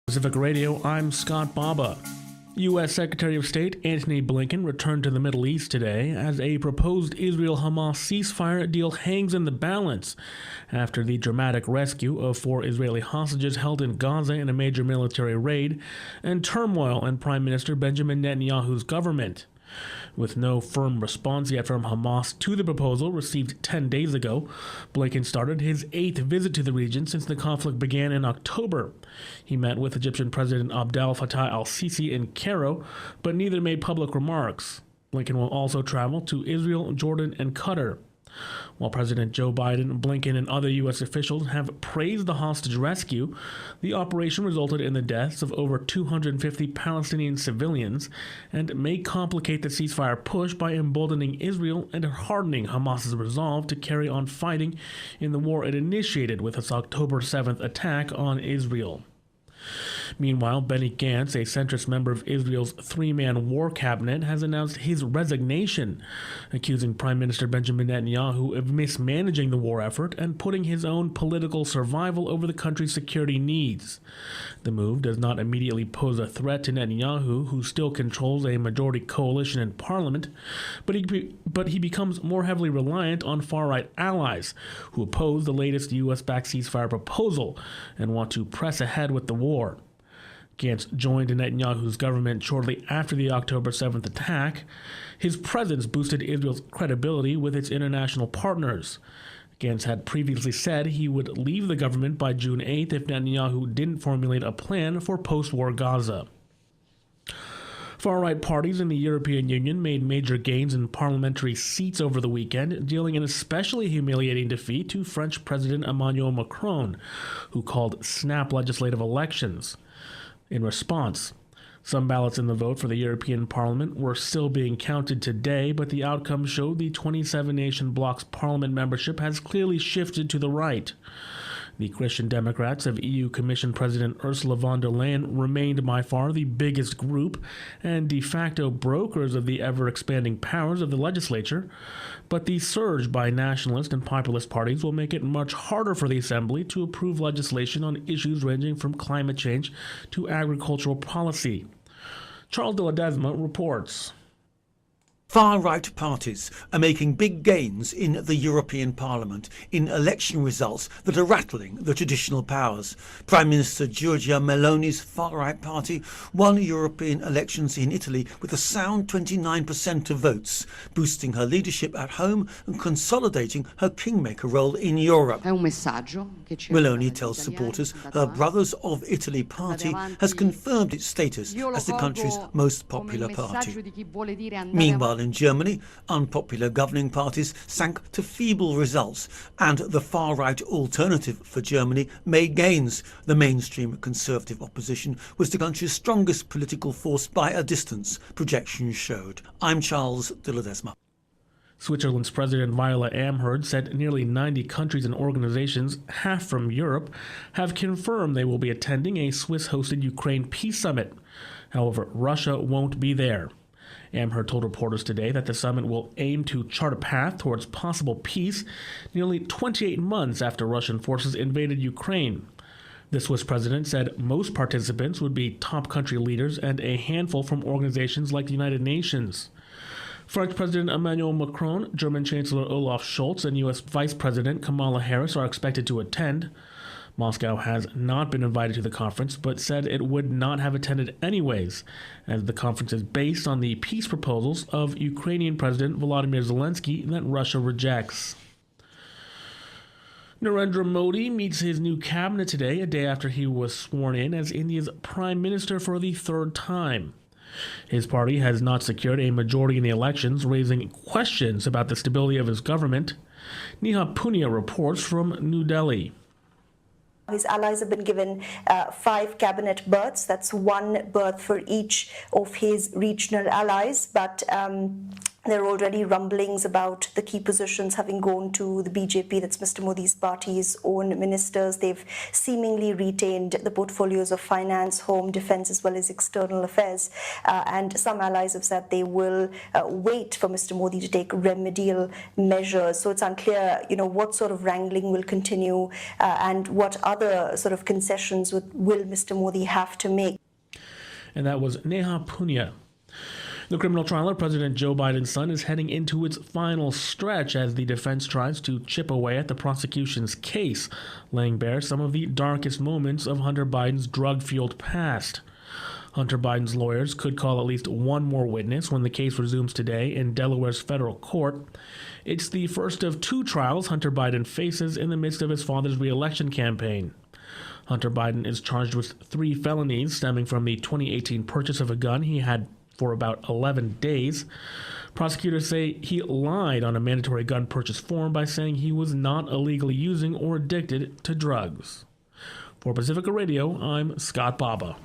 Pacifica Radio, I'm Scott Baba. U.S. Secretary of State Antony Blinken returned to the Middle East today as a proposed Israel-Hamas ceasefire deal hangs in the balance after the dramatic rescue of 4 Israeli hostages held in Gaza in a major military raid and turmoil in Prime Minister Benjamin Netanyahu's government. With no firm response yet from Hamas to the proposal received 10 days ago, Blinken started his 8th visit to the region since the conflict began in October. He met with Egyptian President Abdel Fattah al-Sisi in Cairo, but neither made public remarks. Blinken will also travel to Israel, Jordan, and Qatar. While President Joe Biden, Blinken, and other U.S. officials have praised the hostage rescue, the operation resulted in the deaths of over 250 Palestinian civilians and may complicate the ceasefire push by emboldening Israel and hardening Hamas's resolve to carry on fighting in the war it initiated with its October 7th attack on Israel. Meanwhile, Benny Gantz, a centrist member of Israel's 3-man war cabinet, has announced his resignation, accusing Prime Minister Benjamin Netanyahu of mismanaging the war effort and putting his own political survival over the country's security needs. The move does not immediately pose a threat to Netanyahu, who still controls a majority coalition in parliament, but he becomes more heavily reliant on far-right allies who oppose the latest U.S.-backed ceasefire proposal and want to press ahead with the war. Gantz joined Netanyahu's government shortly after the October 7th attack. His presence boosted Israel's credibility with its international partners. Gantz had previously said he would leave the government by June 8th if Netanyahu didn't formulate a plan for post-war Gaza. Far-right parties in the European Union made major gains in parliamentary seats over the weekend, dealing an especially humiliating defeat to French President Emmanuel Macron, who called snap legislative elections. In response, some ballots in the vote for the European Parliament were still being counted today, but the outcome showed the 27-nation bloc's parliament membership has clearly shifted to the right. The Christian Democrats of EU Commission President Ursula von der Leyen remained by far the biggest group and de facto brokers of the ever-expanding powers of the legislature, but the surge by nationalist and populist parties will make it much harder for the Assembly to approve legislation on issues ranging from climate change to agricultural policy. Charles de Ledesma reports. Far-right parties are making big gains in the European Parliament in election results that are rattling the traditional powers. Prime Minister Giorgia Meloni's far-right party won European elections in Italy with a sound 29% of votes, boosting her leadership at home and consolidating her kingmaker role in Europe. Meloni tells supporters her Brothers of Italy party has confirmed its status as the country's most popular party. Meanwhile, in Germany, unpopular governing parties sank to feeble results, and the far-right Alternative for Germany made gains. The mainstream conservative opposition was the country's strongest political force by a distance, projections showed. I'm Charles de Ledesma. Switzerland's President Viola Amherd said nearly 90 countries and organizations, half from Europe, have confirmed they will be attending a Swiss-hosted Ukraine peace summit. However, Russia won't be there. Amherd told reporters today that the summit will aim to chart a path towards possible peace nearly 28 months after Russian forces invaded Ukraine. The Swiss president said most participants would be top country leaders and a handful from organizations like the United Nations. French President Emmanuel Macron, German Chancellor Olaf Scholz, and U.S. Vice President Kamala Harris are expected to attend. Moscow has not been invited to the conference, but said it would not have attended anyways, as the conference is based on the peace proposals of Ukrainian President Volodymyr Zelensky that Russia rejects. Narendra Modi meets his new cabinet today, a day after he was sworn in as India's Prime Minister for the 3rd time. His party has not secured a majority in the elections, raising questions about the stability of his government. Neha Punia reports from New Delhi. His allies have been given 5 cabinet berths. That's 1 berth for each of his regional allies. But there are already rumblings about the key positions having gone to the BJP, that's Mr. Modi's party's own ministers. They've seemingly retained the portfolios of finance, home, defense, as well as external affairs. And some allies have said they will wait for Mr. Modi to take remedial measures. So it's unclear, what sort of wrangling will continue and what other other sort of concessions will Mr. Modi have to make? And that was Neha Punya. The criminal trial of President Joe Biden's son is heading into its final stretch as the defense tries to chip away at the prosecution's case, laying bare some of the darkest moments of Hunter Biden's drug-fueled past. Hunter Biden's lawyers could call at least one more witness when the case resumes today in Delaware's federal court. It's the first of two trials Hunter Biden faces in the midst of his father's re-election campaign. Hunter Biden is charged with 3 felonies stemming from the 2018 purchase of a gun he had for about 11 days. Prosecutors say he lied on a mandatory gun purchase form by saying he was not illegally using or addicted to drugs. For Pacifica Radio, I'm Scott Baba.